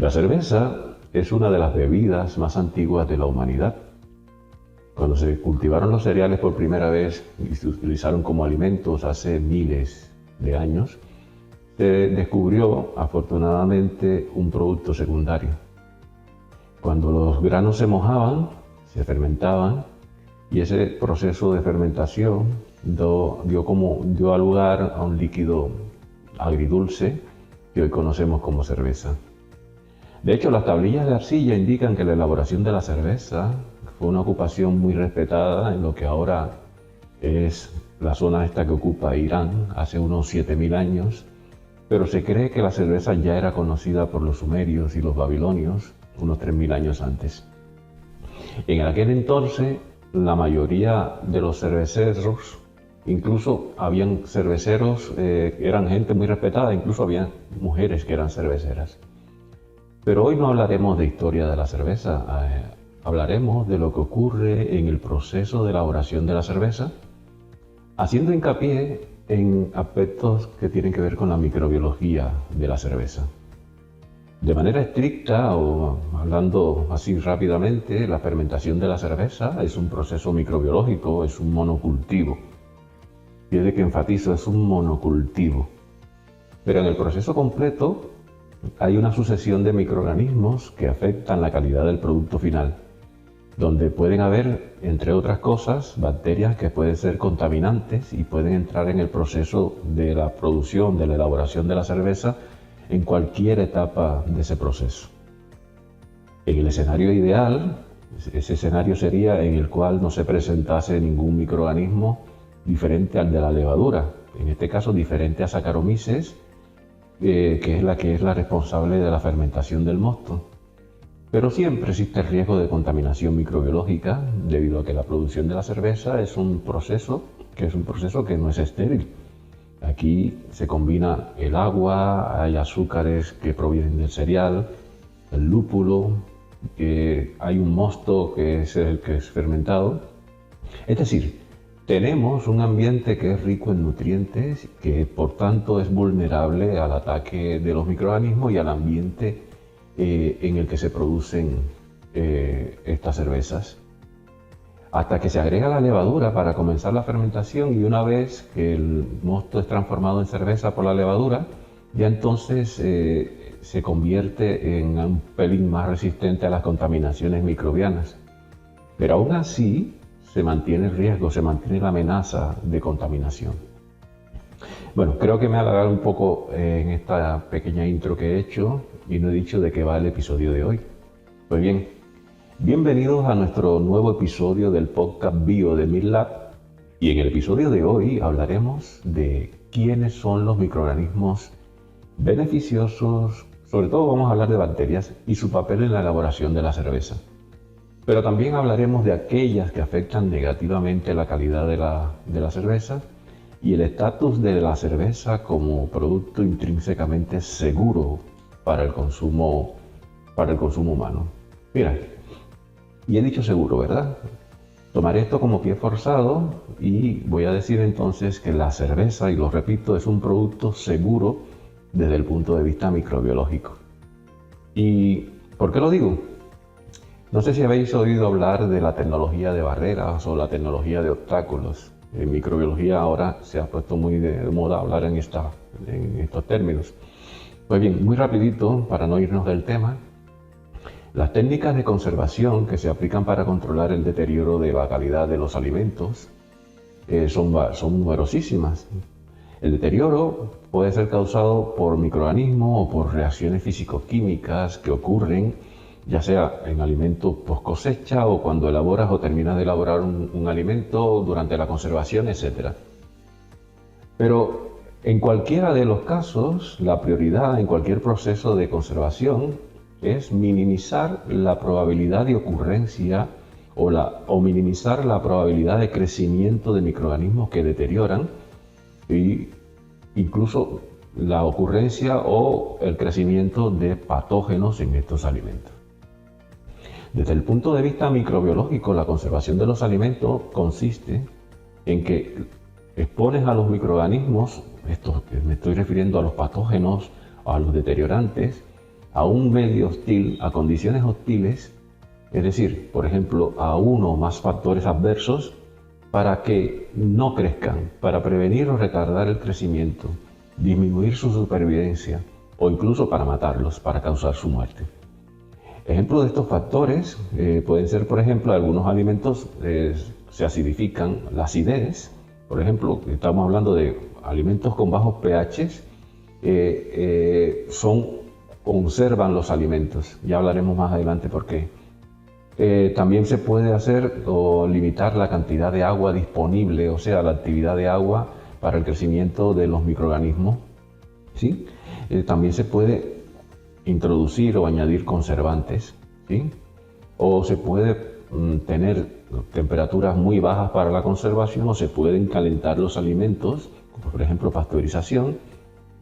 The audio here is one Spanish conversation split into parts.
La cerveza es una de las bebidas más antiguas de la humanidad. Cuando se cultivaron los cereales por primera vez y se utilizaron como alimentos hace miles de años, se descubrió afortunadamente un producto secundario. Cuando los granos se mojaban, se fermentaban y ese proceso de fermentación dio lugar a un líquido agridulce que hoy conocemos como cerveza. De hecho, las tablillas de arcilla indican que la elaboración de la cerveza fue una ocupación muy respetada en lo que ahora es la zona esta que ocupa Irán hace unos 7000 años, pero se cree que la cerveza ya era conocida por los sumerios y los babilonios unos 3000 años antes. En aquel entonces, la mayoría de los cerveceros, incluso habían cerveceros, eran gente muy respetada, incluso había mujeres que eran cerveceras. Pero hoy no hablaremos de historia de la cerveza, hablaremos de lo que ocurre en el proceso de elaboración de la cerveza, haciendo hincapié en aspectos que tienen que ver con la microbiología de la cerveza. De manera estricta, o hablando así rápidamente, la fermentación de la cerveza es un proceso microbiológico, es un monocultivo. Fíjate que enfatizo, es un monocultivo. Pero en el proceso completo hay una sucesión de microorganismos que afectan la calidad del producto final, donde pueden haber, entre otras cosas, bacterias que pueden ser contaminantes y pueden entrar en el proceso de la producción, de la elaboración de la cerveza, en cualquier etapa de ese proceso. En el escenario ideal, ese escenario sería en el cual no se presentase ningún microorganismo diferente al de la levadura, en este caso diferente a Saccharomyces, que es la responsable de la fermentación del mosto. Pero siempre existe el riesgo de contaminación microbiológica debido a que la producción de la cerveza es un proceso que no es estéril. Aquí se combina el agua, hay azúcares que provienen del cereal, el lúpulo, hay un mosto que es el que es fermentado. Es decir, tenemos un ambiente que es rico en nutrientes, que por tanto es vulnerable al ataque de los microorganismos y al ambiente en el que se producen estas cervezas. Hasta que se agrega la levadura para comenzar la fermentación, y una vez que el mosto es transformado en cerveza por la levadura, ya entonces se convierte en un pelín más resistente a las contaminaciones microbianas. Pero aún así se mantiene el riesgo, se mantiene la amenaza de contaminación. Bueno, creo que me he alargado un poco en esta pequeña intro que he hecho y no he dicho de qué va el episodio de hoy. Pues bien, bienvenidos a nuestro nuevo episodio del podcast Bio de MILLab, y en el episodio de hoy hablaremos de quiénes son los microorganismos beneficiosos, sobre todo vamos a hablar de bacterias y su papel en la elaboración de la cerveza. Pero también hablaremos de aquellas que afectan negativamente la calidad de la cerveza y el estatus de la cerveza como producto intrínsecamente seguro para el consumo humano. Mira, y he dicho seguro, ¿verdad? Tomaré esto como pie forzado y voy a decir entonces que la cerveza, y lo repito, es un producto seguro desde el punto de vista microbiológico. ¿Y por qué lo digo? No sé si habéis oído hablar de la tecnología de barreras o la tecnología de obstáculos. En microbiología ahora se ha puesto muy de moda hablar en estos términos. Pues bien, muy rapidito, para no irnos del tema, las técnicas de conservación que se aplican para controlar el deterioro de la calidad de los alimentos son numerosísimas. El deterioro puede ser causado por microorganismos o por reacciones físico-químicas que ocurren, ya sea en alimentos post cosecha o cuando elaboras o terminas de elaborar un alimento durante la conservación, etc. Pero en cualquiera de los casos, la prioridad en cualquier proceso de conservación es minimizar la probabilidad de ocurrencia o minimizar la probabilidad de crecimiento de microorganismos que deterioran, y incluso la ocurrencia o el crecimiento de patógenos en estos alimentos. Desde el punto de vista microbiológico, la conservación de los alimentos consiste en que expones a los microorganismos, me estoy refiriendo a los patógenos, a los deteriorantes, a un medio hostil, a condiciones hostiles, es decir, por ejemplo, a uno o más factores adversos, para que no crezcan, para prevenir o retardar el crecimiento, disminuir su supervivencia o incluso para matarlos, para causar su muerte. Ejemplos de estos factores pueden ser, por ejemplo, algunos alimentos se acidifican, la acidez, por ejemplo, estamos hablando de alimentos con bajos pH, conservan los alimentos, ya hablaremos más adelante por qué. También se puede hacer o limitar la cantidad de agua disponible, o sea, la actividad de agua para el crecimiento de los microorganismos, ¿sí? También se puede introducir o añadir conservantes, ¿sí? O se puede tener temperaturas muy bajas para la conservación, o se pueden calentar los alimentos, como por ejemplo pasteurización,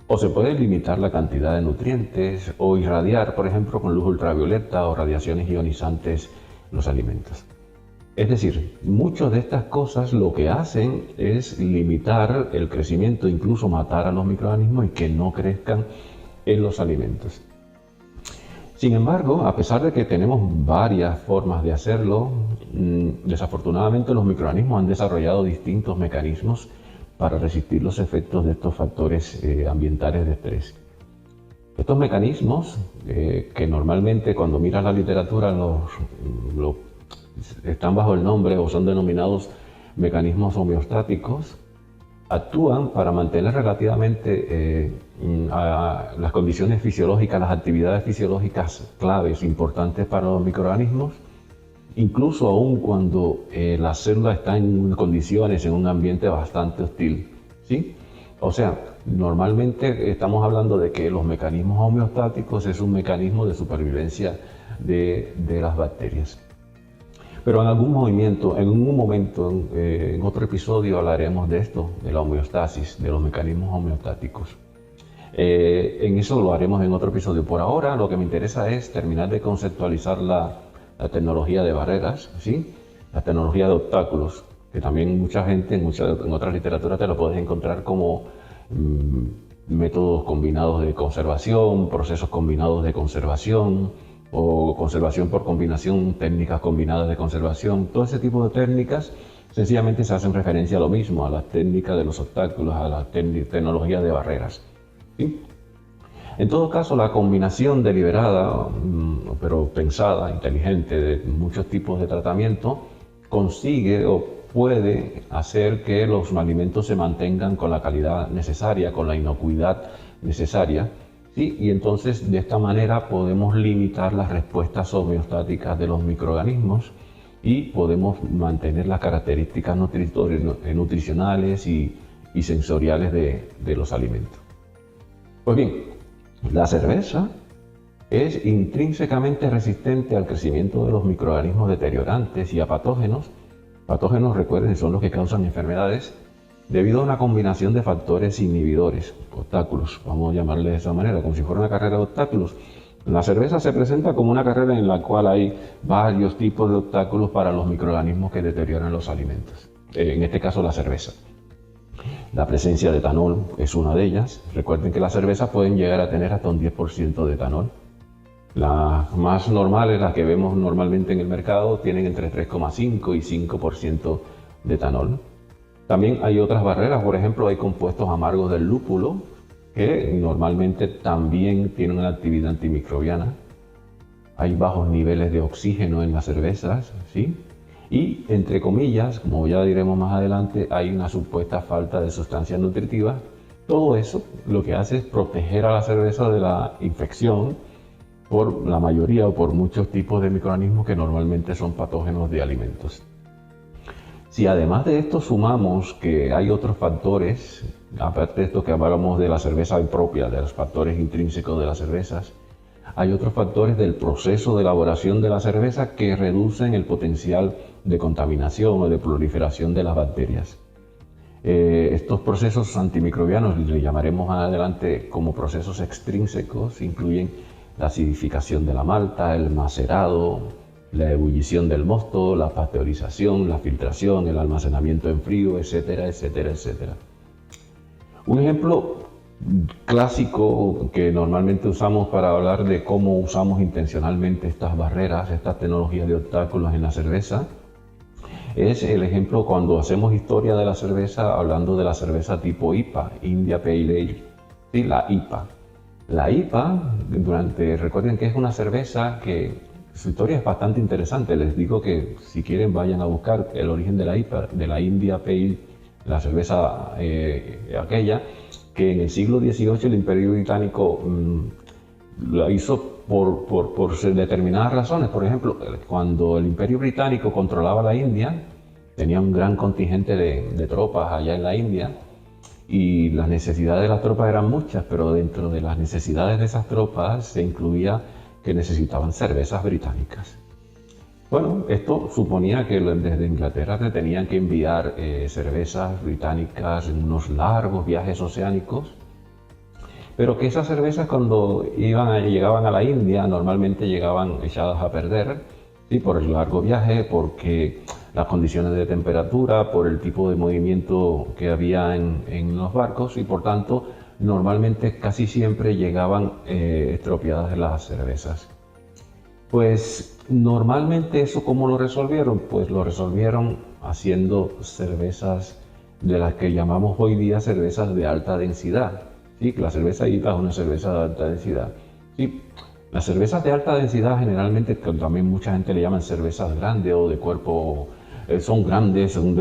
o se puede limitar la cantidad de nutrientes o irradiar, por ejemplo, con luz ultravioleta o radiaciones ionizantes los alimentos. Es decir, muchas de estas cosas lo que hacen es limitar el crecimiento, incluso matar a los microorganismos y que no crezcan en los alimentos. Sin embargo, a pesar de que tenemos varias formas de hacerlo, desafortunadamente los microorganismos han desarrollado distintos mecanismos para resistir los efectos de estos factores ambientales de estrés. Estos mecanismos, que normalmente cuando miras la literatura están bajo el nombre o son denominados mecanismos homeostáticos, actúan para mantener relativamente las condiciones fisiológicas, las actividades fisiológicas claves importantes para los microorganismos, incluso aún cuando la célula está en condiciones, en un ambiente bastante hostil, ¿sí? O sea, normalmente estamos hablando de que los mecanismos homeostáticos es un mecanismo de supervivencia de las bacterias. Pero en algún momento, en otro episodio hablaremos de esto, de la homeostasis, de los mecanismos homeostáticos. En eso lo haremos en otro episodio. Por ahora lo que me interesa es terminar de conceptualizar la tecnología de barreras, ¿sí? La tecnología de obstáculos, que también mucha gente en otras literaturas te lo puedes encontrar como métodos combinados de conservación, procesos combinados de conservación o conservación por combinación, técnicas combinadas de conservación. Todo ese tipo de técnicas sencillamente se hacen referencia a lo mismo, a la técnica de los obstáculos, a la tecnología de barreras, ¿sí? En todo caso, la combinación deliberada, pero pensada, inteligente, de muchos tipos de tratamiento, consigue o puede hacer que los alimentos se mantengan con la calidad necesaria, con la inocuidad necesaria, ¿sí? Y entonces de esta manera podemos limitar las respuestas homeostáticas de los microorganismos y podemos mantener las características nutricionales y sensoriales de los alimentos. Pues bien, la cerveza es intrínsecamente resistente al crecimiento de los microorganismos deteriorantes y a patógenos. Patógenos, recuerden, son los que causan enfermedades debido a una combinación de factores inhibidores, obstáculos, vamos a llamarle de esa manera, como si fuera una carrera de obstáculos. La cerveza se presenta como una carrera en la cual hay varios tipos de obstáculos para los microorganismos que deterioran los alimentos. En este caso, la cerveza. La presencia de etanol es una de ellas. Recuerden que las cervezas pueden llegar a tener hasta un 10% de etanol. Las más normales, las que vemos normalmente en el mercado, tienen entre 3,5 y 5% de etanol. También hay otras barreras, por ejemplo, hay compuestos amargos del lúpulo que normalmente también tienen una actividad antimicrobiana. Hay bajos niveles de oxígeno en las cervezas, ¿sí? Y, entre comillas, como ya diremos más adelante, hay una supuesta falta de sustancias nutritivas. Todo eso lo que hace es proteger a la cerveza de la infección por la mayoría o por muchos tipos de microorganismos que normalmente son patógenos de alimentos. Si además de esto sumamos que hay otros factores, aparte de esto que hablamos de la cerveza impropia, de los factores intrínsecos de las cervezas, hay otros factores del proceso de elaboración de la cerveza que reducen el potencial de contaminación o de proliferación de las bacterias. Estos procesos antimicrobianos, le llamaremos más adelante como procesos extrínsecos, incluyen la acidificación de la malta, el macerado, la ebullición del mosto, la pasteurización, la filtración, el almacenamiento en frío, etcétera, etcétera, etcétera. Un ejemplo clásico que normalmente usamos para hablar de cómo usamos intencionalmente estas barreras, estas tecnologías de obstáculos en la cerveza, es el ejemplo cuando hacemos historia de la cerveza, hablando de la cerveza tipo IPA, India Pale Ale, sí, la IPA. La IPA, recuerden que es una cerveza que su historia es bastante interesante. Les digo que si quieren vayan a buscar el origen de la IPA, de la India Pale, la cerveza aquella, que en el siglo XVIII el Imperio Británico lo hizo por determinadas razones. Por ejemplo, cuando el Imperio Británico controlaba la India, tenía un gran contingente de tropas allá en la India y las necesidades de las tropas eran muchas, pero dentro de las necesidades de esas tropas se incluía que necesitaban cervezas británicas. Bueno, esto suponía que desde Inglaterra se tenían que enviar cervezas británicas en unos largos viajes oceánicos, pero que esas cervezas cuando llegaban a la India normalmente llegaban echadas a perder, ¿sí? Por el largo viaje, porque las condiciones de temperatura, por el tipo de movimiento que había en los barcos y por tanto normalmente casi siempre llegaban estropeadas las cervezas. Pues normalmente eso, ¿cómo lo resolvieron? Pues lo resolvieron haciendo cervezas de las que llamamos hoy día cervezas de alta densidad. ¿Sí? La cerveza IPA es una cerveza de alta densidad. ¿Sí? Las cervezas de alta densidad generalmente, también mucha gente le llaman cervezas grandes o de cuerpo, son grandes, son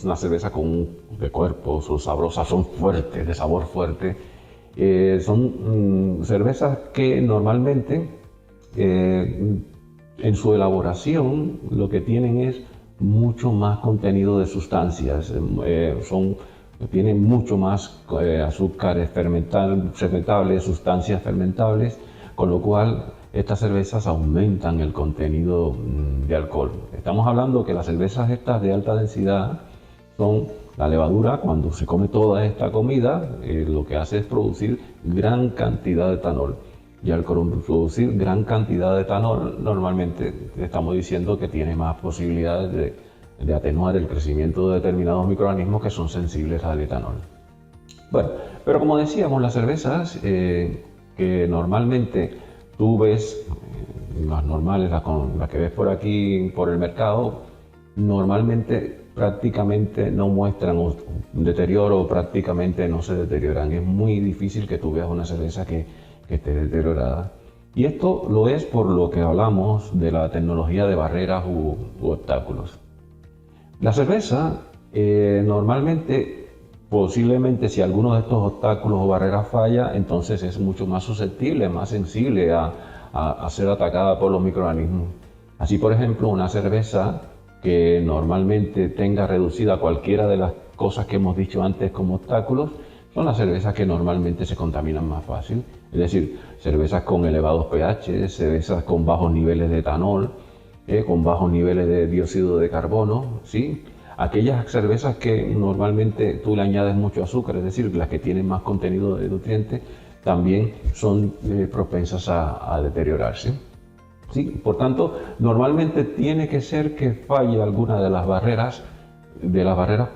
una cerveza de cuerpo, son sabrosas, son fuertes, de sabor fuerte. Son cervezas que normalmente en su elaboración lo que tienen es mucho más contenido de sustancias, tienen mucho más azúcares fermentables, sustancias fermentables, con lo cual estas cervezas aumentan el contenido de alcohol. Estamos hablando que las cervezas estas de alta densidad son la levadura. Cuando se come toda esta comida, lo que hace es producir gran cantidad de etanol. Y al producir gran cantidad de etanol, normalmente estamos diciendo que tiene más posibilidades de atenuar el crecimiento de determinados microorganismos que son sensibles al etanol. Bueno, pero como decíamos, las cervezas que normalmente tú ves, las normales, las que ves por aquí, por el mercado, normalmente prácticamente no muestran un deterioro, prácticamente no se deterioran. Es muy difícil que tú veas una cerveza que esté deteriorada. Y esto lo es por lo que hablamos de la tecnología de barreras u obstáculos. La cerveza normalmente, posiblemente si alguno de estos obstáculos o barreras falla, entonces es mucho más susceptible, más sensible a ser atacada por los microorganismos. Así, por ejemplo, una cerveza que normalmente tenga reducida cualquiera de las cosas que hemos dicho antes como obstáculos, son las cervezas que normalmente se contaminan más fácil. Es decir, cervezas con elevados pH, cervezas con bajos niveles de etanol, con bajos niveles de dióxido de carbono, ¿sí? Aquellas cervezas que normalmente tú le añades mucho azúcar, es decir, las que tienen más contenido de nutrientes, también son propensas a deteriorarse. ¿Sí? Por tanto, normalmente tiene que ser que falle alguna de las barreras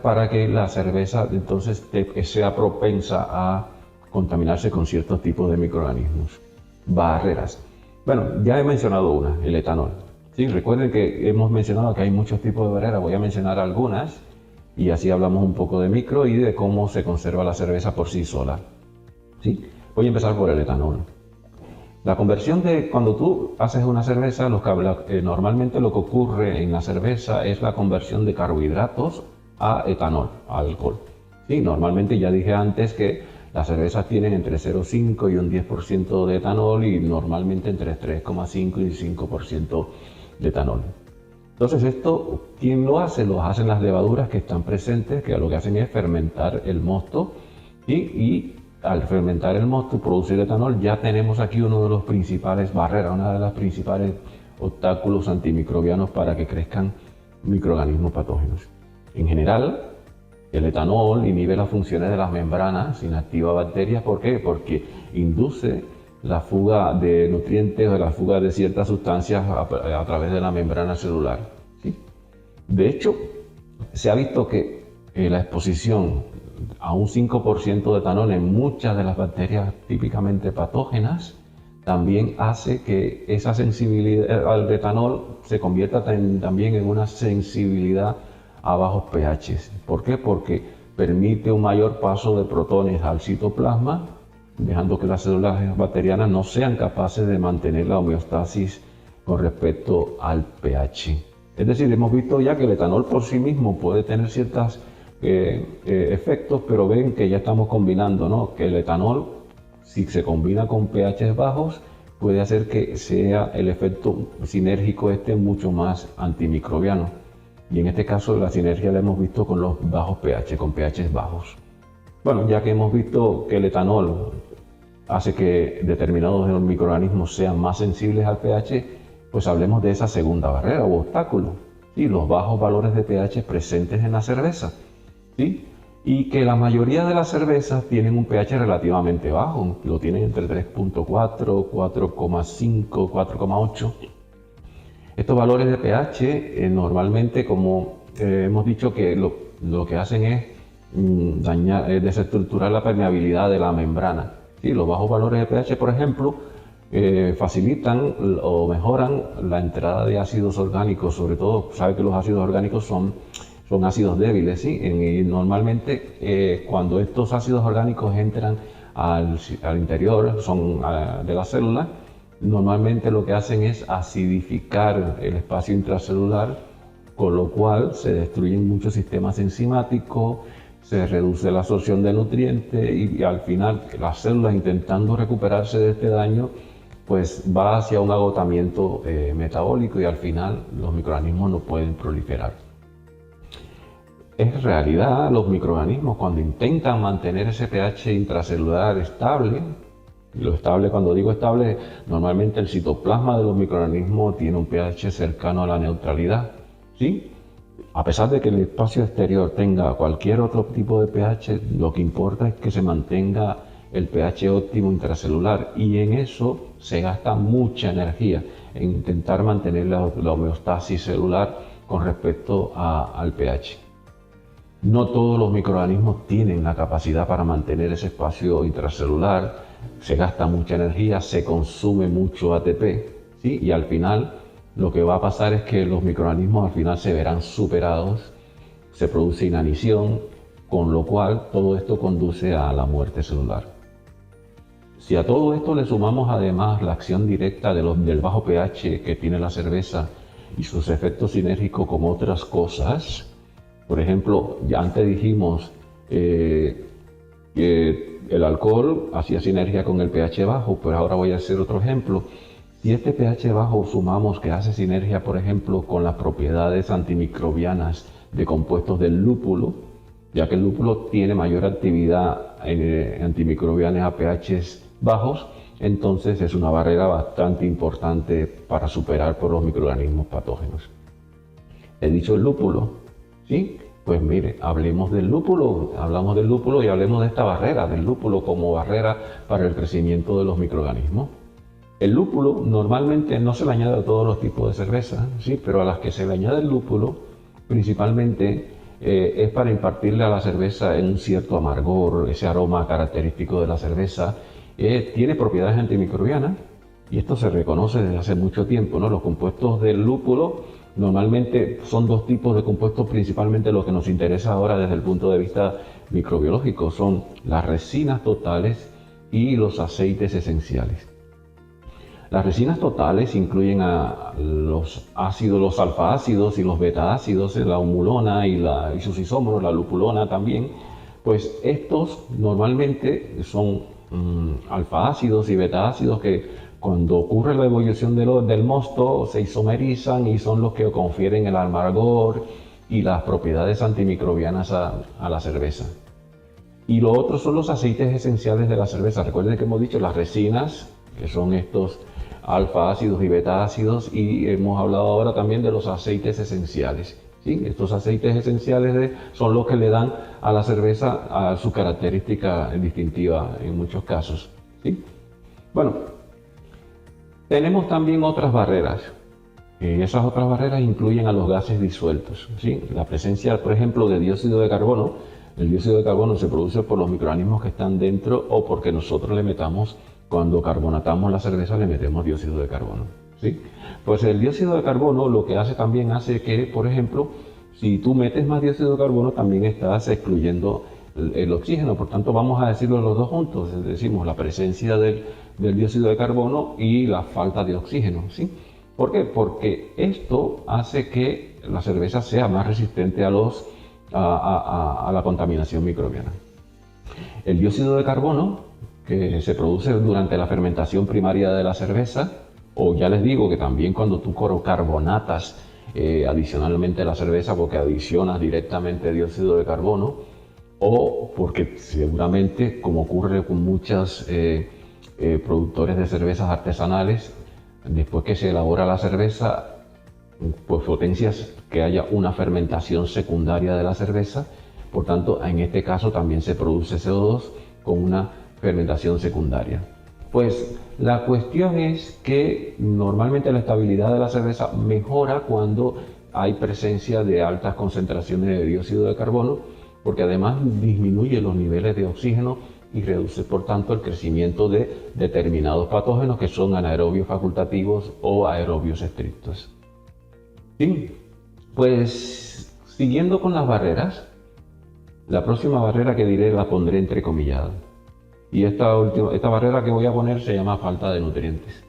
para que la cerveza entonces sea propensa a contaminarse con ciertos tipos de microorganismos. Barreras. Bueno, ya he mencionado una, el etanol. Sí, recuerden que hemos mencionado que hay muchos tipos de barreras, voy a mencionar algunas y así hablamos un poco de micro y de cómo se conserva la cerveza por sí sola. ¿Sí? Voy a empezar por el etanol. La conversión de cuando tú haces una cerveza, normalmente lo que ocurre en la cerveza es la conversión de carbohidratos a etanol, a alcohol. Sí, normalmente ya dije antes que las cervezas tienen entre 0,5 y un 10% de etanol y normalmente entre 3,5 y 5% de etanol. Entonces esto, ¿quién lo hace? Lo hacen las levaduras que están presentes, que lo que hacen es fermentar el mosto y al fermentar el mosto y producir etanol, ya tenemos aquí uno de los principales barreras, una de las principales obstáculos antimicrobianos para que crezcan microorganismos patógenos. En general, el etanol inhibe las funciones de las membranas, inactiva bacterias. ¿Por qué? Porque induce la fuga de nutrientes o la fuga de ciertas sustancias a través de la membrana celular. ¿Sí? De hecho, se ha visto que la exposición a un 5% de etanol en muchas de las bacterias típicamente patógenas, también hace que esa sensibilidad al etanol se convierta también en una sensibilidad a bajos pH. ¿Por qué? Porque permite un mayor paso de protones al citoplasma, dejando que las células bacterianas no sean capaces de mantener la homeostasis con respecto al pH. Es decir, hemos visto ya que el etanol por sí mismo puede tener ciertos efectos, pero ven que ya estamos combinando, ¿no? Que el etanol, si se combina con pH bajos, puede hacer que sea el efecto sinérgico mucho más antimicrobiano. Y en este caso la sinergia la hemos visto con los bajos pH, con pH bajos. Bueno, ya que hemos visto que el etanol hace que determinados microorganismos sean más sensibles al pH, pues hablemos de esa segunda barrera o obstáculo, ¿sí? Los bajos valores de pH presentes en la cerveza, ¿sí? Y que la mayoría de las cervezas tienen un pH relativamente bajo, lo tienen entre 3.4, 4.5, 4.8. Estos valores de pH normalmente, como hemos dicho, que lo que hacen es desestructurar la permeabilidad de la membrana. ¿Sí? Los bajos valores de pH, por ejemplo, facilitan o mejoran la entrada de ácidos orgánicos, sobre todo, sabe que los ácidos orgánicos son ácidos débiles, ¿sí? Y normalmente cuando estos ácidos orgánicos entran al interior de la célula, normalmente lo que hacen es acidificar el espacio intracelular, con lo cual se destruyen muchos sistemas enzimáticos, se reduce la absorción de nutrientes y al final las células, intentando recuperarse de este daño, pues va hacia un agotamiento metabólico y al final los microorganismos no pueden proliferar. En realidad, los microorganismos, cuando intentan mantener ese pH intracelular estable, lo estable, cuando digo estable, normalmente el citoplasma de los microorganismos tiene un pH cercano a la neutralidad, ¿sí? A pesar de que el espacio exterior tenga cualquier otro tipo de pH, lo que importa es que se mantenga el pH óptimo intracelular, y en eso se gasta mucha energía, en intentar mantener la homeostasis celular con respecto al pH. No todos los microorganismos tienen la capacidad para mantener ese espacio intracelular, se gasta mucha energía, se consume mucho ATP, ¿sí? Y al final lo que va a pasar es que los microorganismos al final se verán superados, se produce inanición, con lo cual todo esto conduce a la muerte celular. Si a todo esto le sumamos además la acción directa del bajo pH que tiene la cerveza y sus efectos sinérgicos con otras cosas, por ejemplo, ya antes dijimos que el alcohol hacía sinergia con el pH bajo, pero ahora voy a hacer otro ejemplo. Si este pH bajo sumamos que hace sinergia, por ejemplo, con las propiedades antimicrobianas de compuestos del lúpulo, ya que el lúpulo tiene mayor actividad antimicrobiana a pHs bajos, entonces es una barrera bastante importante para superar por los microorganismos patógenos. He dicho el lúpulo, ¿sí? Pues mire, hablamos del lúpulo y hablemos de esta barrera, del lúpulo como barrera para el crecimiento de los microorganismos. El lúpulo normalmente no se le añade a todos los tipos de cerveza, ¿sí? Pero a las que se le añade el lúpulo, principalmente es para impartirle a la cerveza un cierto amargor, ese aroma característico de la cerveza. Tiene propiedades antimicrobianas y esto se reconoce desde hace mucho tiempo, ¿no? Los compuestos del lúpulo normalmente son dos tipos de compuestos, principalmente lo que nos interesa ahora desde el punto de vista microbiológico, son las resinas totales y los aceites esenciales. Las resinas totales incluyen a los ácidos, los alfa-ácidos y los beta-ácidos, la humulona y sus isómeros, la lupulona también. Pues estos normalmente son alfa-ácidos y beta-ácidos que cuando ocurre la evolución del mosto se isomerizan y son los que confieren el amargor y las propiedades antimicrobianas a la cerveza. Y lo otro son los aceites esenciales de la cerveza. Recuerden que hemos dicho las resinas, que son estos alfa ácidos y beta ácidos, y hemos hablado ahora también de los aceites esenciales. ¿Sí? Estos aceites esenciales son los que le dan a la cerveza a su característica distintiva en muchos casos. ¿Sí? Bueno, tenemos también otras barreras. Esas otras barreras incluyen a los gases disueltos. ¿Sí? La presencia, por ejemplo, de dióxido de carbono El dióxido de carbono se produce por los microorganismos que están dentro o porque nosotros le metamos, cuando carbonatamos la cerveza, le metemos dióxido de carbono, ¿sí? Pues el dióxido de carbono lo que hace también hace que, por ejemplo, si tú metes más dióxido de carbono, también estás excluyendo el oxígeno. Por tanto, vamos a decirlo los dos juntos. Decimos la presencia del dióxido de carbono y la falta de oxígeno, ¿sí? ¿Por qué? Porque esto hace que la cerveza sea más resistente a la contaminación microbiana. El dióxido de carbono, que se produce durante la fermentación primaria de la cerveza, o ya les digo que también cuando tú carbonatas adicionalmente la cerveza porque adicionas directamente dióxido de carbono, o porque seguramente, como ocurre con muchos productores de cervezas artesanales, después que se elabora la cerveza, pues potencias que haya una fermentación secundaria de la cerveza. Por tanto, en este caso también se produce CO2 con una fermentación secundaria. Pues la cuestión es que normalmente la estabilidad de la cerveza mejora cuando hay presencia de altas concentraciones de dióxido de carbono, porque además disminuye los niveles de oxígeno y reduce por tanto el crecimiento de determinados patógenos que son anaerobios facultativos o aerobios estrictos. Sí, pues siguiendo con las barreras, la próxima barrera que diré la pondré entrecomillada. Y esta barrera que voy a poner se llama falta de nutrientes.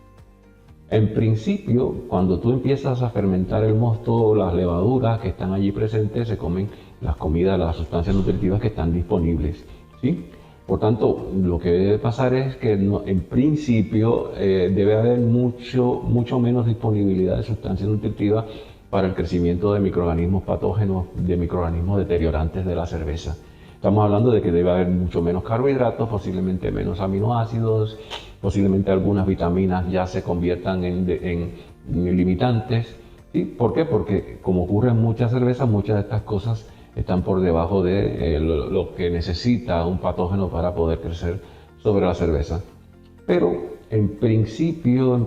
En principio, cuando tú empiezas a fermentar el mosto, las levaduras que están allí presentes se comen las comidas, las sustancias nutritivas que están disponibles, ¿sí? Por tanto, lo que debe pasar es que en principio debe haber mucho menos disponibilidad de sustancias nutritivas para el crecimiento de microorganismos patógenos, de microorganismos deteriorantes de la cerveza. Estamos hablando de que debe haber mucho menos carbohidratos, posiblemente menos aminoácidos, posiblemente algunas vitaminas ya se conviertan en limitantes. ¿Sí? ¿Por qué? Porque como ocurre en muchas cervezas, muchas de estas cosas están por debajo de lo que necesita un patógeno para poder crecer sobre la cerveza. Pero en principio,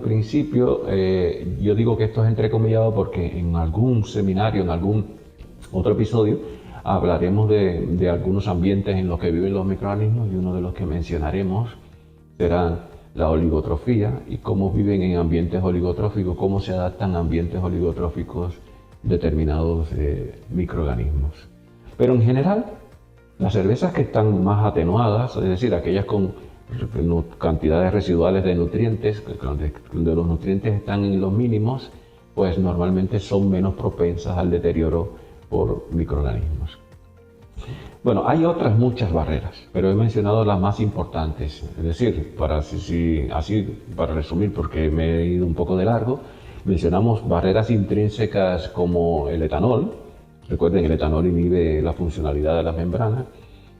yo digo que esto es entrecomillado porque en algún seminario, en algún otro episodio, hablaremos de algunos ambientes en los que viven los microorganismos y uno de los que mencionaremos será la oligotrofía y cómo viven en ambientes oligotróficos, cómo se adaptan a ambientes oligotróficos determinados microorganismos. Pero en general, las cervezas que están más atenuadas, es decir, aquellas con cantidades residuales de nutrientes, donde los nutrientes están en los mínimos, pues normalmente son menos propensas al deterioro por microorganismos. Bueno, hay otras muchas barreras, pero he mencionado las más importantes. Es decir, para resumir, porque me he ido un poco de largo, mencionamos barreras intrínsecas como el etanol. Recuerden, el etanol inhibe la funcionalidad de las membranas.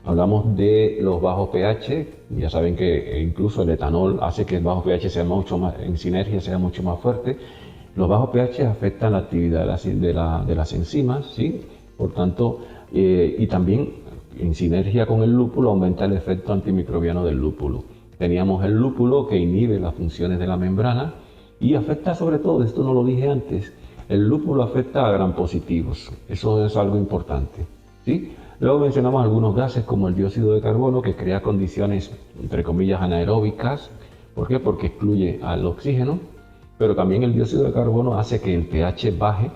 Hablamos de los bajos pH, ya saben que incluso el etanol hace que el bajo pH sea mucho más, en sinergia sea mucho más fuerte. Los bajos pH afectan la actividad de las enzimas, ¿sí? Por tanto, y también en sinergia con el lúpulo aumenta el efecto antimicrobiano del lúpulo. Teníamos el lúpulo que inhibe las funciones de la membrana y afecta sobre todo, esto no lo dije antes, el lúpulo afecta a gram positivos, eso es algo importante, ¿sí? Luego mencionamos algunos gases como el dióxido de carbono que crea condiciones, entre comillas, anaeróbicas. ¿Por qué? Porque excluye al oxígeno, pero también el dióxido de carbono hace que el pH baje.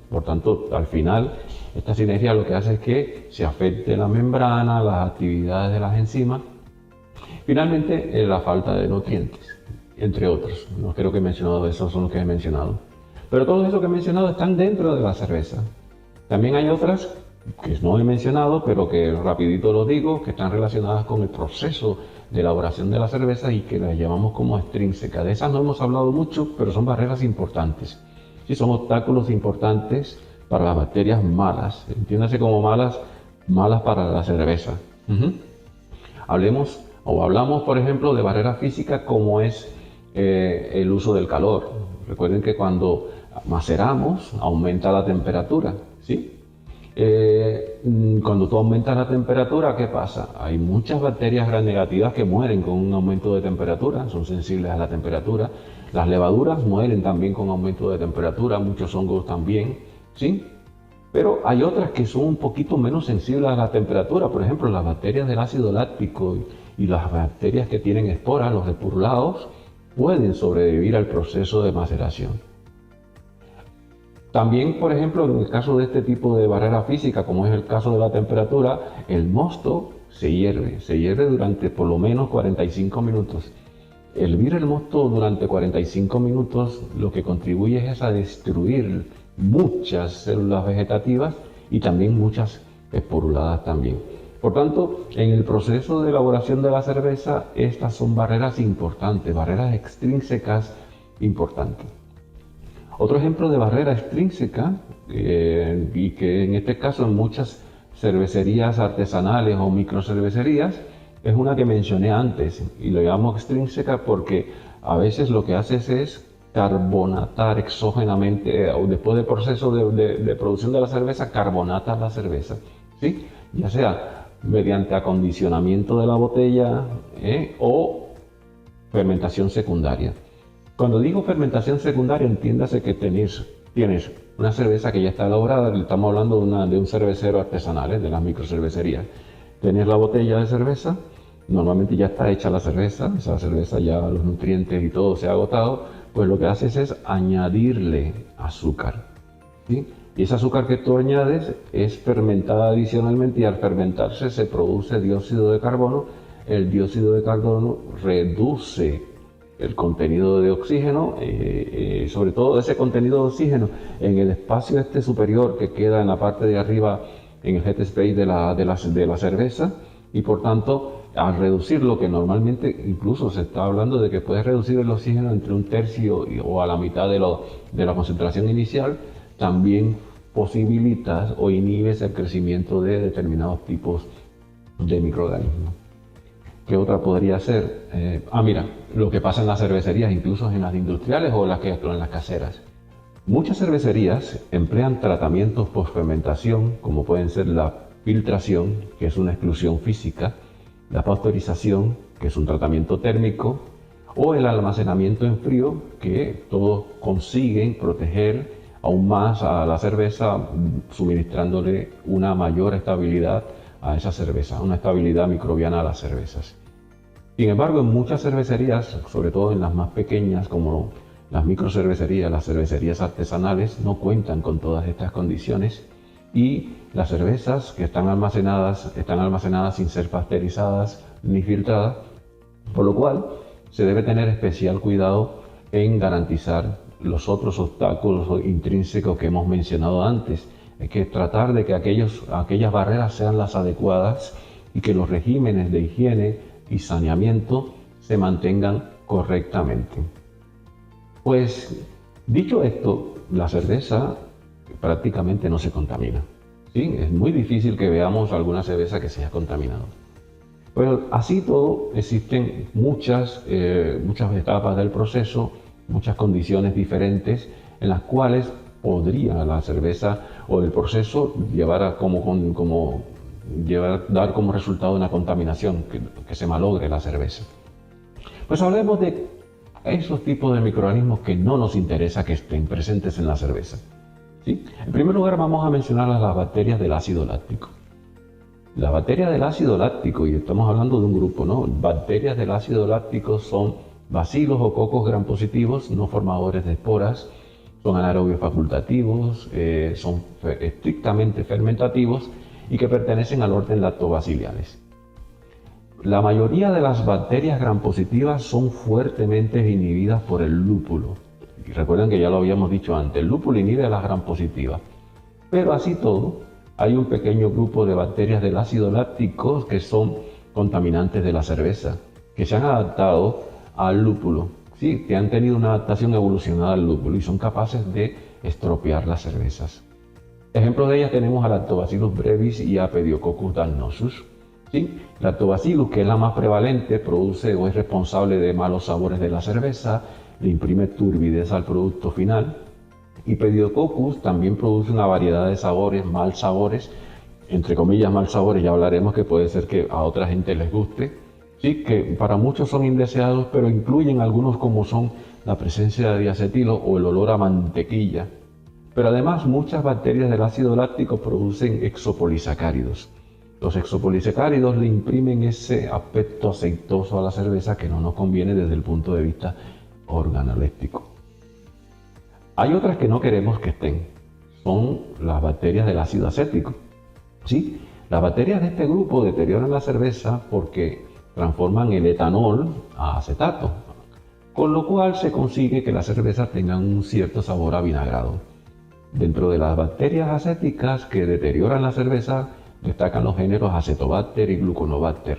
Por tanto, al final, esta sinergia lo que hace es que se afecte la membrana, las actividades de las enzimas. Finalmente, la falta de nutrientes, entre otros. No creo que he mencionado, esos son los que he mencionado. Pero todos esos que he mencionado están dentro de la cerveza. También hay otras que no he mencionado, pero que rapidito lo digo, que están relacionadas con el proceso de elaboración de la cerveza y que las llamamos como extrínsecas. De esas no hemos hablado mucho, pero son barreras importantes. Sí, son obstáculos importantes para las bacterias malas, entiéndase como malas para la cerveza. Hablamos, por ejemplo, de barreras físicas como es el uso del calor. Recuerden que cuando maceramos aumenta la temperatura, ¿sí? Cuando tú aumentas la temperatura, ¿qué pasa? Hay muchas bacterias gram negativas que mueren con un aumento de temperatura, son sensibles a la temperatura. Las levaduras mueren también con aumento de temperatura, muchos hongos también, ¿sí? Pero hay otras que son un poquito menos sensibles a la temperatura. Por ejemplo, las bacterias del ácido láctico y las bacterias que tienen esporas, los espurulados, pueden sobrevivir al proceso de maceración. También, por ejemplo, en el caso de este tipo de barrera física, como es el caso de la temperatura, el mosto se hierve durante por lo menos 45 minutos. Hervir el mosto durante 45 minutos lo que contribuye es a destruir muchas células vegetativas y también muchas esporuladas también. Por tanto, en el proceso de elaboración de la cerveza, estas son barreras importantes, barreras extrínsecas importantes. Otro ejemplo de barrera extrínseca, y que en este caso en muchas cervecerías artesanales o microcervecerías, es una que mencioné antes, y lo llamo extrínseca porque a veces lo que haces es carbonatar exógenamente, o después del proceso de producción de la cerveza, carbonatas la cerveza, ¿sí? Ya sea mediante acondicionamiento de la botella o fermentación secundaria. Cuando digo fermentación secundaria, entiéndase que tienes una cerveza que ya está elaborada, estamos hablando de un cervecero artesanal, de las microcervecerías. Tienes la botella de cerveza, normalmente ya está hecha la cerveza, esa cerveza ya los nutrientes y todo se ha agotado, pues lo que haces es añadirle azúcar, ¿sí? Y ese azúcar que tú añades es fermentada adicionalmente y al fermentarse se produce dióxido de carbono. El dióxido de carbono reduce el contenido de oxígeno, sobre todo ese contenido de oxígeno en el espacio superior que queda en la parte de arriba en el head space de la cerveza, y por tanto al reducir lo que normalmente incluso se está hablando de que puedes reducir el oxígeno entre un tercio o a la mitad de la concentración inicial, también posibilitas o inhibes el crecimiento de determinados tipos de microorganismos. ¿Qué otra podría ser? Mira, lo que pasa en las cervecerías, incluso en las industriales o en las caseras. Muchas cervecerías emplean tratamientos post-fermentación, como pueden ser la filtración, que es una exclusión física, la pasteurización, que es un tratamiento térmico, o el almacenamiento en frío, que todos consiguen proteger aún más a la cerveza, suministrándole una mayor estabilidad a esa cerveza, una estabilidad microbiana a las cervezas. Sin embargo, en muchas cervecerías, sobre todo en las más pequeñas como las microcervecerías, las cervecerías artesanales, no cuentan con todas estas condiciones y las cervezas que están almacenadas sin ser pasteurizadas ni filtradas, por lo cual se debe tener especial cuidado en garantizar los otros obstáculos intrínsecos que hemos mencionado antes. Hay que tratar de que aquellas barreras sean las adecuadas y que los regímenes de higiene y saneamiento se mantengan correctamente. Pues dicho esto, la cerveza prácticamente no se contamina, ¿sí? Es muy difícil que veamos alguna cerveza que se haya contaminado. Pero así todo, existen muchas etapas del proceso, muchas condiciones diferentes en las cuales podría la cerveza o el proceso dar como resultado una contaminación, que se malogre la cerveza. Pues hablemos de esos tipos de microorganismos que no nos interesa que estén presentes en la cerveza, ¿sí? En primer lugar vamos a mencionar las bacterias del ácido láctico. Las bacterias del ácido láctico, y estamos hablando de un grupo, ¿no? Bacterias del ácido láctico son bacilos o cocos gram positivos, no formadores de esporas, son anaerobios facultativos, son estrictamente fermentativos y que pertenecen al orden Lactobacillales. La mayoría de las bacterias gram positivas son fuertemente inhibidas por el lúpulo. Y recuerden que ya lo habíamos dicho antes, el lúpulo inhibe a las gram positivas. Pero así todo, hay un pequeño grupo de bacterias del ácido láctico que son contaminantes de la cerveza, que se han adaptado al lúpulo, ¿sí? Que han tenido una adaptación evolucionada al lúpulo y son capaces de estropear las cervezas. Ejemplos de ellas tenemos a Lactobacillus brevis y a Pediococcus danosus. ¿Sí? Lactobacillus, que es la más prevalente, produce o es responsable de malos sabores de la cerveza, le imprime turbidez al producto final. Y Pediococcus también produce una variedad de sabores, mal sabores, entre comillas mal sabores, ya hablaremos que puede ser que a otra gente les guste, ¿sí? Que para muchos son indeseados, pero incluyen algunos como son la presencia de diacetilo o el olor a mantequilla. Pero además muchas bacterias del ácido láctico producen exopolisacáridos. Los exopolisacáridos le imprimen ese aspecto aceitoso a la cerveza que no nos conviene desde el punto de vista organoléptico. Hay otras que no queremos que estén, son las bacterias del ácido acético. ¿Sí? Las bacterias de este grupo deterioran la cerveza porque transforman el etanol a acetato, con lo cual se consigue que las cervezas tengan un cierto sabor avinagrado. Dentro de las bacterias acéticas que deterioran la cerveza destacan los géneros Acetobacter y Gluconobacter.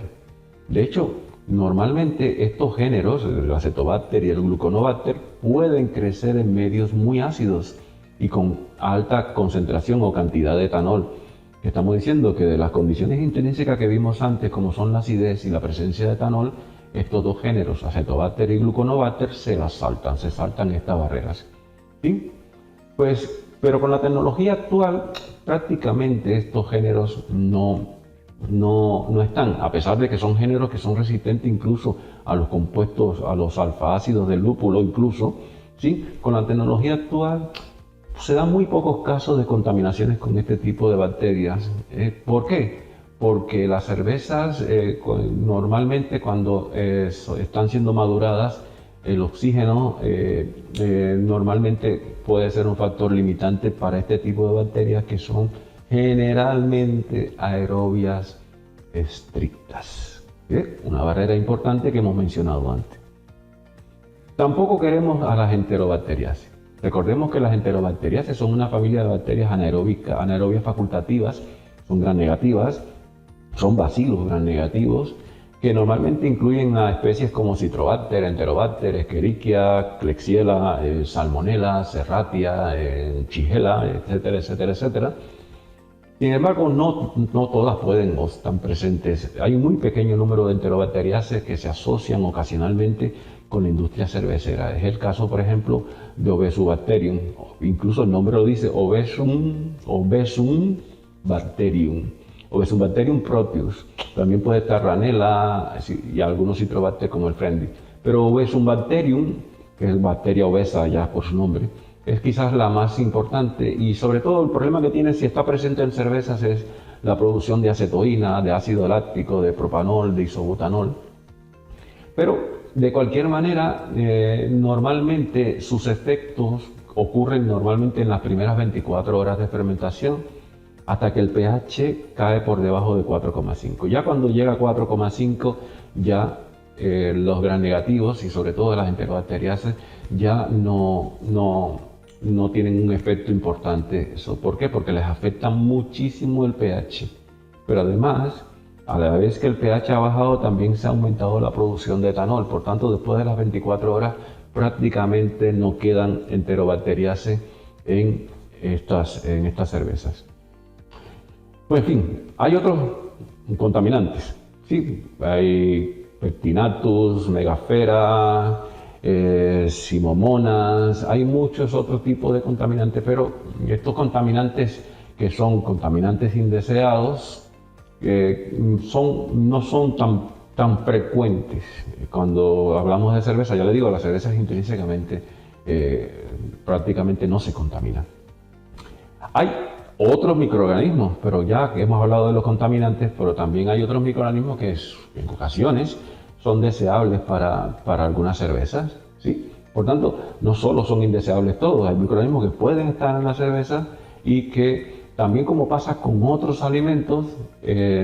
De hecho, normalmente estos géneros, el Acetobacter y el Gluconobacter, pueden crecer en medios muy ácidos y con alta concentración o cantidad de etanol. Estamos diciendo que de las condiciones intrínsecas que vimos antes, como son la acidez y la presencia de etanol, estos dos géneros, Acetobacter y Gluconobacter, se saltan estas barreras. ¿Sí? Pero con la tecnología actual, prácticamente estos géneros no están, a pesar de que son géneros que son resistentes incluso a los compuestos, a los alfa-ácidos del lúpulo incluso. ¿Sí? Con la tecnología actual se dan muy pocos casos de contaminaciones con este tipo de bacterias. ¿Por qué? Porque las cervezas normalmente cuando están siendo maduradas, el oxígeno normalmente puede ser un factor limitante para este tipo de bacterias que son generalmente aerobias estrictas. Una barrera importante que hemos mencionado antes. Tampoco queremos a las enterobacteriaceae. Recordemos que las enterobacteriaceae son una familia de bacterias anaerobias facultativas, son gram negativas, son bacilos gram negativos, que normalmente incluyen a especies como Citrobacter, Enterobacter, Escherichia, Klebsiella, Salmonella, Serratia, Shigella, etcétera, etcétera, etcétera. Sin embargo, no todas pueden o están presentes. Hay un muy pequeño número de enterobacteriaceae que se asocian ocasionalmente con la industria cervecera. Es el caso, por ejemplo, de Obesubacterium. Incluso el nombre lo dice, Obesum bacterium. Obesubacterium proteus. También puede estar Ranella y algunos Citrobacter como el Friendly. Pero Obesubacterium, que es bacteria obesa ya por su nombre, es quizás la más importante y sobre todo el problema que tiene si está presente en cervezas es la producción de acetoína, de ácido láctico, de propanol, de isobutanol. Pero de cualquier manera, normalmente sus efectos ocurren normalmente en las primeras 24 horas de fermentación hasta que el pH cae por debajo de 4,5. Ya cuando llega a 4,5 ya los gram negativos y sobre todo las enterobacteriaceae ya no tienen un efecto importante. ¿Por qué? Porque les afecta muchísimo el pH. Pero además, a la vez que el pH ha bajado, también se ha aumentado la producción de etanol. Por tanto, después de las 24 horas, prácticamente no quedan enterobacteriaceae en estas cervezas. Pues en fin, hay otros contaminantes. Sí, hay Pectinatus, Megafera, Simomonas, hay muchos otros tipos de contaminantes, pero estos contaminantes que son contaminantes indeseados no son tan frecuentes. Cuando hablamos de cerveza, ya le digo, las cervezas intrínsecamente prácticamente no se contaminan. Hay otros microorganismos, pero ya que hemos hablado de los contaminantes, pero también hay otros microorganismos que en ocasiones son deseables para algunas cervezas, ¿sí? Por tanto, no solo son indeseables todos, hay microorganismos que pueden estar en la cerveza y que también, como pasa con otros alimentos,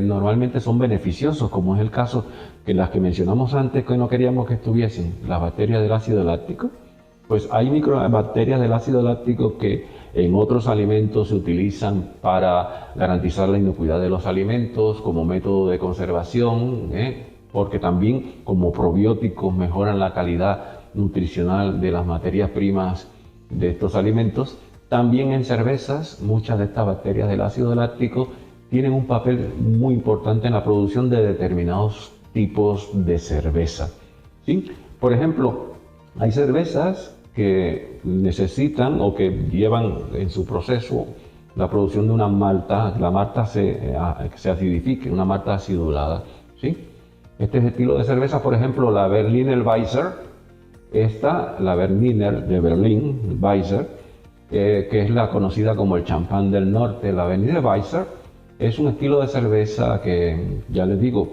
normalmente son beneficiosos, como es el caso que las que mencionamos antes que no queríamos que estuviesen, las bacterias del ácido láctico. Pues hay microbacterias del ácido láctico que en otros alimentos se utilizan para garantizar la inocuidad de los alimentos como método de conservación, porque también como probióticos mejoran la calidad nutricional de las materias primas de estos alimentos. También en cervezas, muchas de estas bacterias del ácido láctico tienen un papel muy importante en la producción de determinados tipos de cerveza, ¿sí? Por ejemplo, hay cervezas que necesitan o que llevan en su proceso la producción de una malta, la malta se acidifique, una malta acidulada, ¿sí? Este es el estilo de cerveza, por ejemplo, la Berliner Weisser, la Berliner de Berlín, Weisser, que es la conocida como el champán del norte, la Weiser. Es un estilo de cerveza que, ya les digo,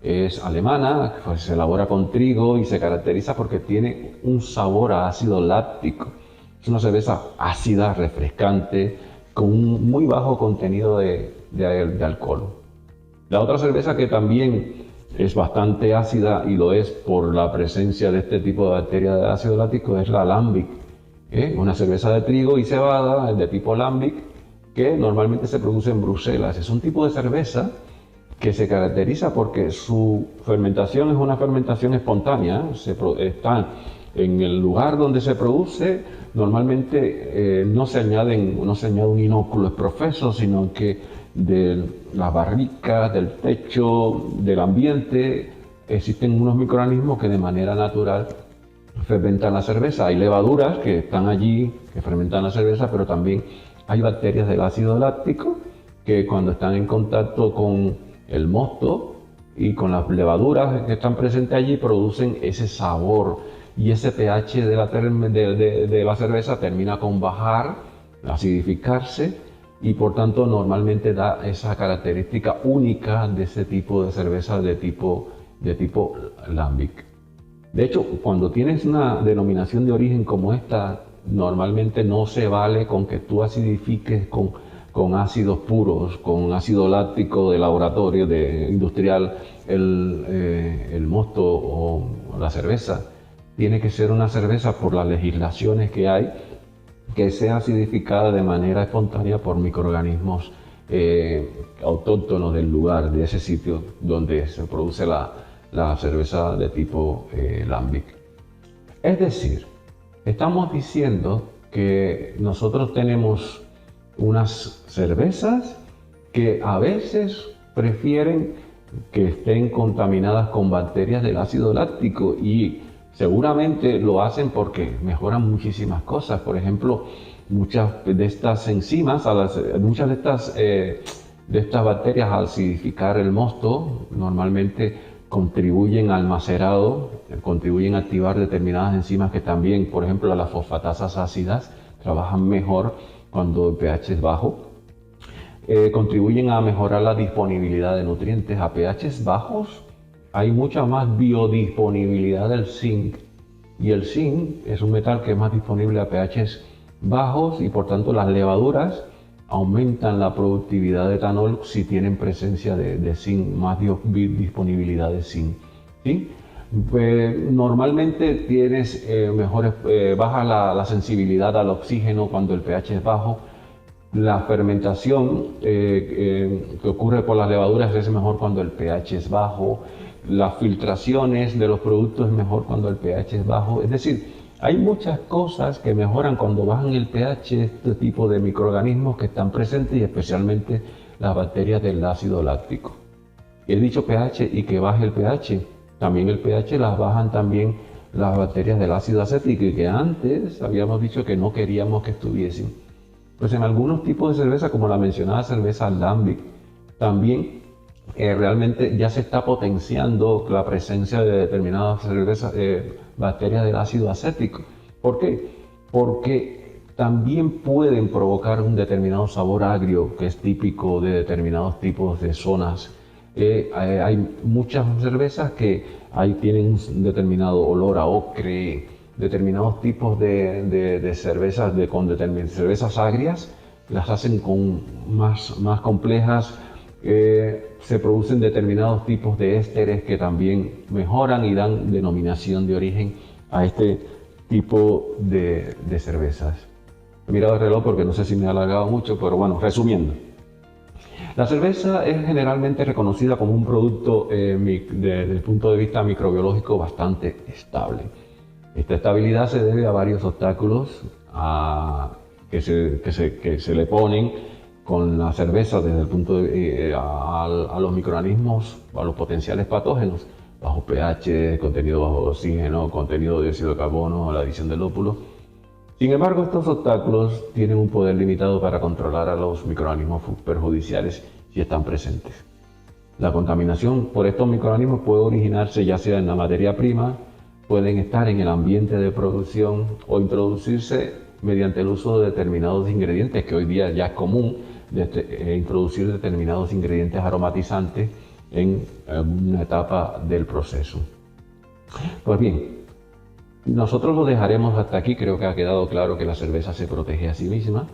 es alemana, pues se elabora con trigo y se caracteriza porque tiene un sabor a ácido láctico. Es una cerveza ácida, refrescante, con un muy bajo contenido de alcohol. La otra cerveza que también es bastante ácida y lo es por la presencia de este tipo de bacterias de ácido láctico es la Lambic, una cerveza de trigo y cebada de tipo Lambic que normalmente se produce en Bruselas. Es un tipo de cerveza que se caracteriza porque su fermentación es una fermentación espontánea, está en el lugar donde se produce, normalmente no se añade un inóculo profeso, sino que de las barricas, del techo, del ambiente, existen unos microorganismos que de manera natural fermentan la cerveza. Hay levaduras que están allí, que fermentan la cerveza, pero también hay bacterias del ácido láctico que cuando están en contacto con el mosto y con las levaduras que están presentes allí producen ese sabor y ese pH de la cerveza termina con bajar, acidificarse y por tanto normalmente da esa característica única de ese tipo de cerveza de tipo Lambic. De hecho, cuando tienes una denominación de origen como esta, normalmente no se vale con que tú acidifiques con ácidos puros, con ácido láctico de laboratorio, industrial, el mosto o la cerveza. Tiene que ser una cerveza por las legislaciones que hay, que sea acidificada de manera espontánea por microorganismos autóctonos del lugar, de ese sitio donde se produce la cerveza de tipo Lambic. Es decir, estamos diciendo que nosotros tenemos unas cervezas que a veces prefieren que estén contaminadas con bacterias del ácido láctico y seguramente lo hacen porque mejoran muchísimas cosas. Por ejemplo, muchas de estas enzimas, muchas de estas bacterias al acidificar el mosto normalmente contribuyen al macerado, contribuyen a activar determinadas enzimas que también, por ejemplo, las fosfatasas ácidas trabajan mejor cuando el pH es bajo. Contribuyen a mejorar la disponibilidad de nutrientes. A pHs bajos hay mucha más biodisponibilidad del zinc y el zinc es un metal que es más disponible a pHs bajos y por tanto las levaduras aumentan la productividad de etanol si tienen presencia de zinc, más disponibilidad de zinc. ¿Sí? Normalmente tienes baja la sensibilidad al oxígeno cuando el pH es bajo. La fermentación que ocurre por las levaduras es mejor cuando el pH es bajo. Las filtraciones de los productos es mejor cuando el pH es bajo. Es decir, hay muchas cosas que mejoran cuando bajan el pH, este tipo de microorganismos que están presentes y especialmente las bacterias del ácido láctico. He dicho pH y que baje el pH. También el pH las bajan también las bacterias del ácido acético y que antes habíamos dicho que no queríamos que estuviesen. Pues en algunos tipos de cerveza, como la mencionada cerveza Lambic, también realmente ya se está potenciando la presencia de determinadas cervezas, bacterias del ácido acético. ¿Por qué? Porque también pueden provocar un determinado sabor agrio que es típico de determinados tipos de zonas. Hay muchas cervezas que tienen un determinado olor a ocre, determinados tipos de cervezas, cervezas agrias, las hacen más complejas. Se producen determinados tipos de ésteres que también mejoran y dan denominación de origen a este tipo de cervezas. He mirado el reloj porque no sé si me he alargado mucho, pero bueno, resumiendo. La cerveza es generalmente reconocida como un producto desde el punto de vista microbiológico bastante estable. Esta estabilidad se debe a varios obstáculos que se le ponen con la cerveza desde el punto a los microorganismos, a los potenciales patógenos, bajo pH, contenido bajo oxígeno, contenido de dióxido de carbono, la adición de lúpulo. Sin embargo, estos obstáculos tienen un poder limitado para controlar a los microorganismos perjudiciales si están presentes. La contaminación por estos microorganismos puede originarse ya sea en la materia prima, pueden estar en el ambiente de producción o introducirse mediante el uso de determinados ingredientes, que hoy día ya es común introducir determinados ingredientes aromatizantes en una etapa del proceso. Pues bien, nosotros lo dejaremos hasta aquí. Creo que ha quedado claro que la cerveza se protege a sí misma.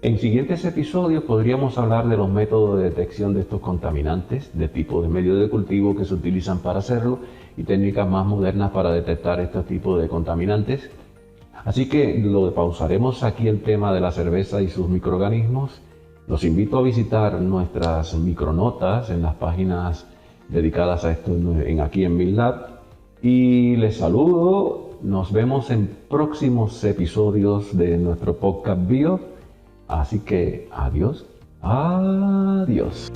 En siguientes episodios podríamos hablar de los métodos de detección de estos contaminantes, de tipos de medios de cultivo que se utilizan para hacerlo y técnicas más modernas para detectar estos tipos de contaminantes. Así que lo pausaremos aquí el tema de la cerveza y sus microorganismos. Los invito a visitar nuestras micronotas en las páginas dedicadas a esto aquí en MILLab. Y les saludo. Nos vemos en próximos episodios de nuestro podcast Bio. Así que adiós, adiós.